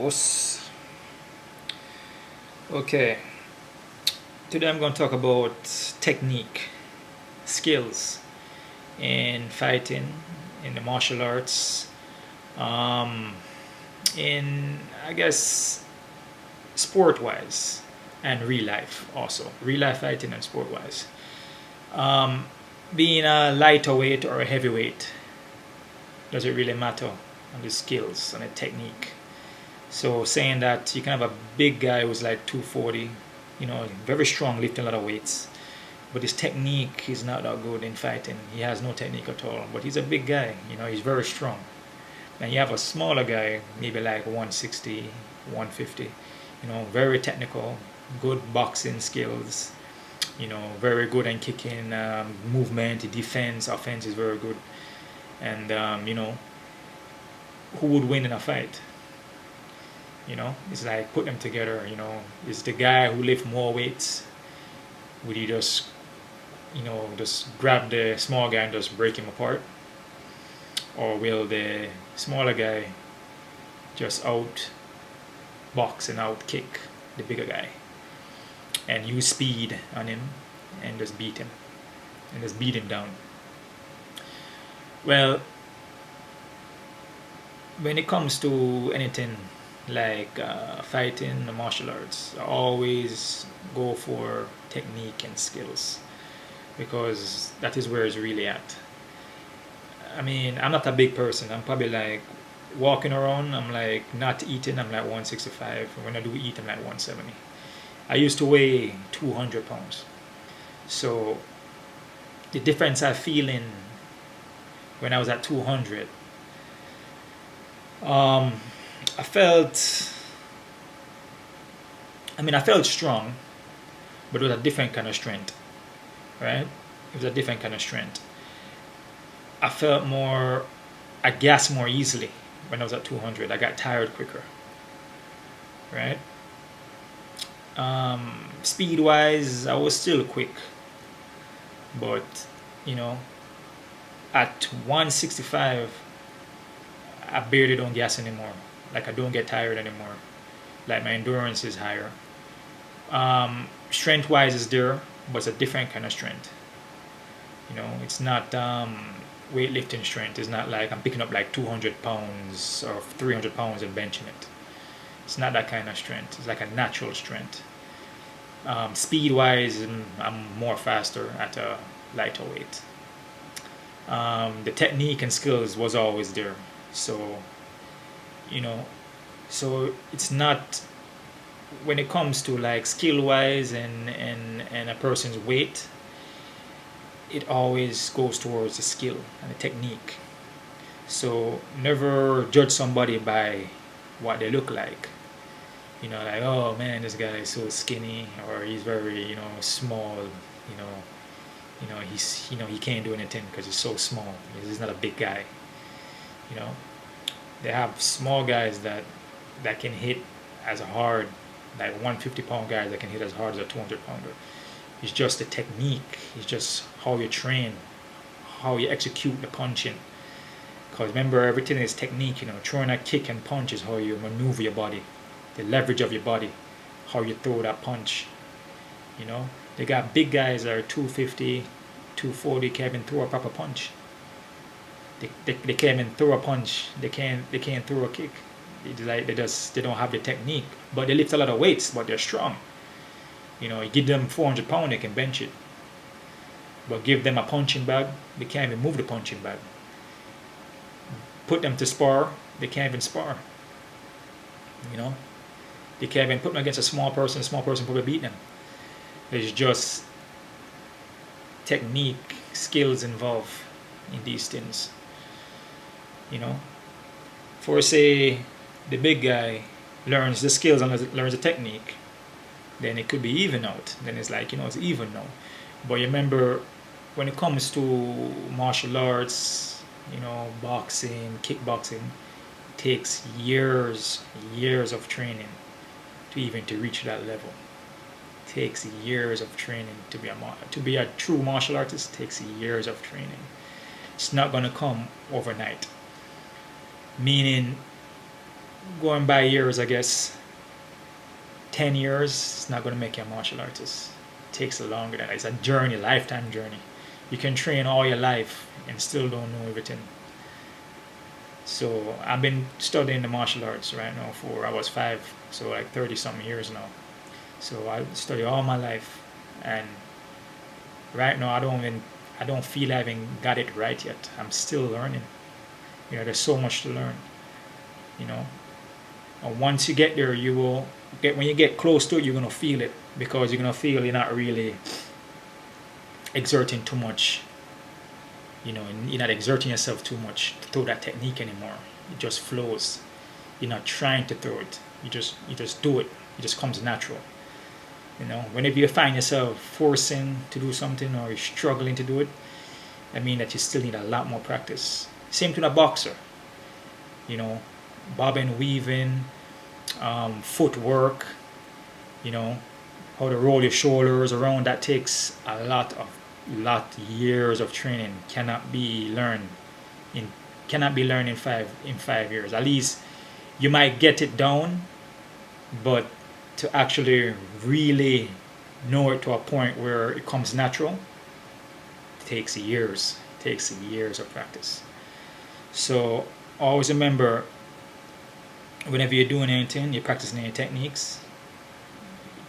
Us. Okay, today I'm going to talk about technique, skills in fighting, in the martial arts, um, in, I guess, sport wise, and real life also. Real life fighting and sport wise. Um, Being a lighter weight or a heavyweight, does it really matter on the skills and the technique? So saying that you can have a big guy who's like 240, very strong, lifting a lot of weights, but his technique is not that good in fighting. He has no technique at all, but he's a big guy, he's very strong. And you have a smaller guy, maybe like 160, 150, very technical, good boxing skills, very good in kicking, movement, defense, offense is very good. And, who would win in a fight? It's like put them together. Is the guy who lift more weights, would he just just grab the small guy and just break him apart, or will the smaller guy just out box and out kick the bigger guy and use speed on him and just beat him down? Well, when it comes to anything like fighting, martial arts, I always go for technique and skills, because that is where it's really at. I mean, I'm not a big person. I'm probably like walking around, I'm like not eating, I'm like 165. When I do eat, I'm like 170. I used to weigh 200 pounds. So the difference I feel in when I was at 200, I felt, I felt strong, but it was a different kind of strength, right? It was a different kind of strength. I felt more, I gassed more easily when I was at 200. I got tired quicker, right? Speed wise, I was still quick, but, at 165, I barely don't gas anymore. Like I don't get tired anymore. Like my endurance is higher. Strength wise is there, but it's a different kind of strength. It's not weightlifting strength. It's not like I'm picking up like 200 pounds or 300 pounds and benching it. It's not that kind of strength. It's like a natural strength. Speed wise, I'm more faster at a lighter weight. The technique and skills was always there. So, so it's not, when it comes to like skill wise and a person's weight, it always goes towards the skill and the technique. So never judge somebody by what they look like. Like, oh man, this guy is so skinny, or he's very, small, he can't do anything because he's so small. He's not a big guy. They have small guys that can hit as hard, like 150-pound guys that can hit as hard as a 200-pounder. It's just the technique. It's just how you train, how you execute the punching. Because remember, everything is technique. Throwing a kick and punch is how you maneuver your body, the leverage of your body, how you throw that punch. They got big guys that are 250, 240, can't even throw a proper punch. They can't even throw a punch. They can't throw a kick. They don't have the technique. But they lift a lot of weights, but they're strong. You give them 400 pounds, they can bench it. But give them a punching bag, they can't even move the punching bag. Put them to spar, they can't even spar. They can't even put them against a small person probably beat them. There's just technique, skills involved in these things. For say the big guy learns the skills and learns the technique, then it could be even out. Then it's like, it's even now. But you remember, when it comes to martial arts, boxing, kickboxing, it takes years of training to reach that level. It takes years of training to be a true martial artist. It takes years of training. It's not going to come overnight. Meaning, going by years, I guess 10 years is not going to make you a martial artist. It takes longer than that. It's a journey, lifetime journey. You can train all your life and still don't know everything. So I've been studying the martial arts right now for I was 5, so like 30 something years now. So I study all my life, and right now I don't feel I haven't got it right yet. I'm still learning. There's so much to learn. You know, and once you get there, you will get when you get close to it, you're gonna feel it because you're gonna feel you're not really exerting too much. And you're not exerting yourself too much to throw that technique anymore. It just flows. You're not trying to throw it. You just do it. It just comes natural. Whenever you find yourself forcing to do something or you're struggling to do it, I mean that you still need a lot more practice. Same to a boxer. Bobbing, weaving, footwork, how to roll your shoulders around. That takes a lot years of training. Cannot be learned in 5 years. At least you might get it down, but to actually really know it to a point where it comes natural, it takes years. It takes years of practice. So always remember, whenever you're doing anything, you're practicing any techniques,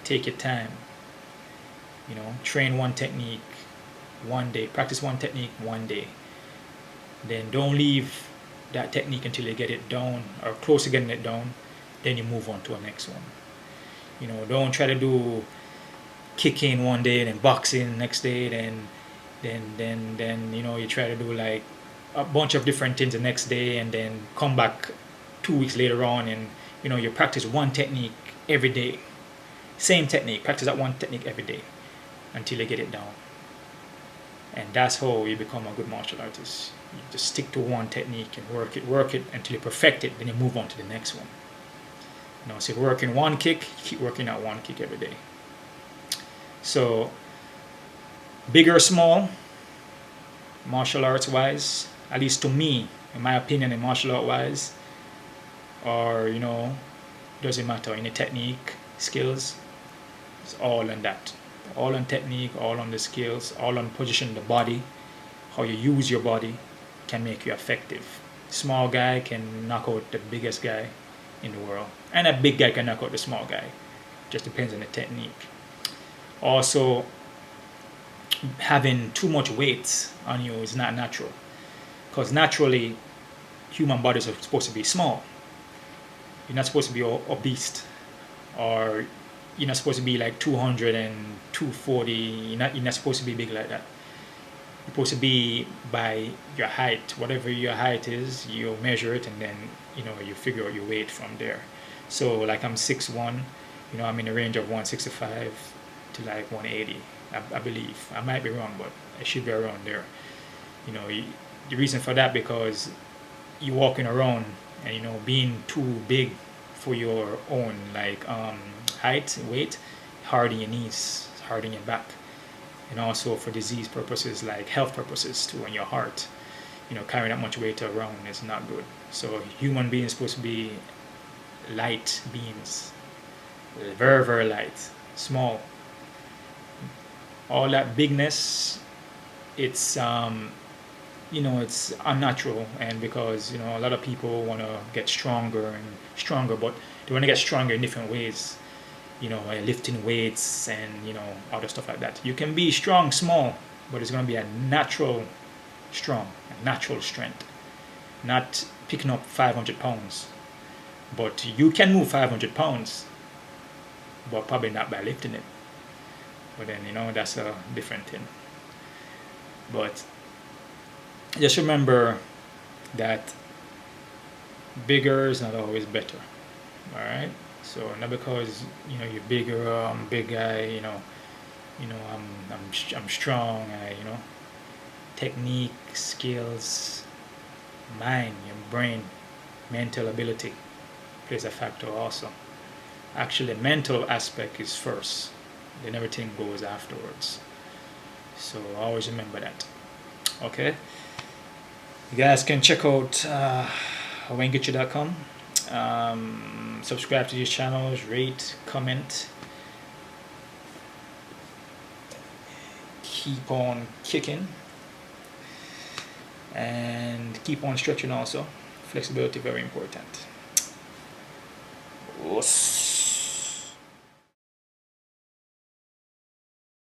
take your time. Train one technique one day, practice one technique one day. Then don't leave that technique until you get it down or close to getting it down. Then you move on to the next one. Don't try to do kicking one day, then boxing next day, then you try to do like a bunch of different things the next day, and then come back 2 weeks later on, and you practice one technique every day, same technique, practice that one technique every day until you get it down. And that's how you become a good martial artist. You just stick to one technique and work it until you perfect it, then you move on to the next one. So you're working one kick, keep working at one kick every day. So big or small, martial arts wise, at least to me, in my opinion, in martial art wise, or doesn't matter, any technique, skills, it's all on that. All on technique, all on the skills, all on position the body, how you use your body can make you effective. Small guy can knock out the biggest guy in the world, and a big guy can knock out the small guy. Just depends on the technique. Also, having too much weight on you is not natural, because naturally human bodies are supposed to be small. You're not supposed to be obese, or you're not supposed to be like 200 and 240. You're not supposed to be big like that. You're supposed to be by your height. Whatever your height is, you measure it, and then you figure out your weight from there. So like I'm 6'1", I'm in the range of 165 to like 180. I believe. I might be wrong, but it should be around there. The reason for that, because you're walking around and being too big for your own height, weight, hard in your knees, hard in your back, and also for disease purposes, like health purposes too, and your heart. Carrying that much weight around is not good. So human beings supposed to be light beings, very very light, small. All that bigness, it's it's unnatural, and because a lot of people want to get stronger and stronger, but they want to get stronger in different ways. Lifting weights and other stuff like that. You can be strong small, but it's going to be a natural strong, a natural strength, not picking up 500 pounds. But you can move 500 pounds, but probably not by lifting it. But then that's a different thing. But just remember that bigger is not always better. All right. So not because you're bigger, I'm a big guy. I'm strong. Technique, skills, mind, your brain, mental ability plays a factor also. Actually, mental aspect is first, then everything goes afterwards. So always remember that. Okay. You guys can check out Gichie.com. Subscribe to these channels, rate, comment, keep on kicking, and keep on stretching also. Flexibility very important.